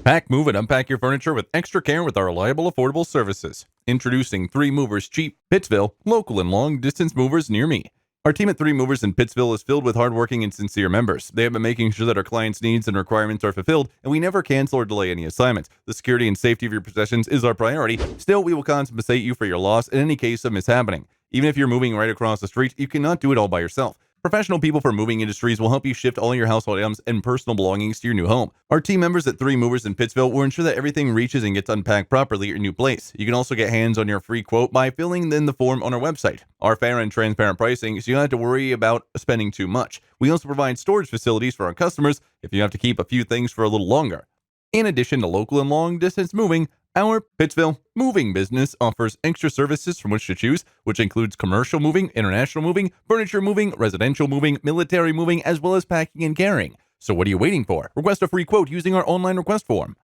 Pack, move, and unpack your furniture with extra care with our reliable, affordable services. Introducing 3 Movers Cheap, Pittsville, local and long distance movers near me. Our team at 3 Movers in Pittsville is filled with hardworking and sincere members. They have been making sure that our clients' needs and requirements are fulfilled, and we never cancel or delay any assignments. The security and safety of your possessions is our priority. Still, we will compensate you for your loss in any case of mishappening. Even if you're moving right across the street, you cannot do it all by yourself. Professional people from moving industries will help you shift all your household items and personal belongings to your new home. Our team members at 3 Movers in Pittsville will ensure that everything reaches and gets unpacked properly at your new place. You can also get hands on your free quote by filling in the form on our website. Our fair and transparent pricing, so you don't have to worry about spending too much. We also provide storage facilities for our customers if you have to keep a few things for a little longer. In addition to local and long distance moving, our Pittsville moving business offers extra services from which to choose, which includes commercial moving, international moving, furniture moving, residential moving, military moving, as well as packing and carrying. So what are you waiting for? Request a free quote using our online request form.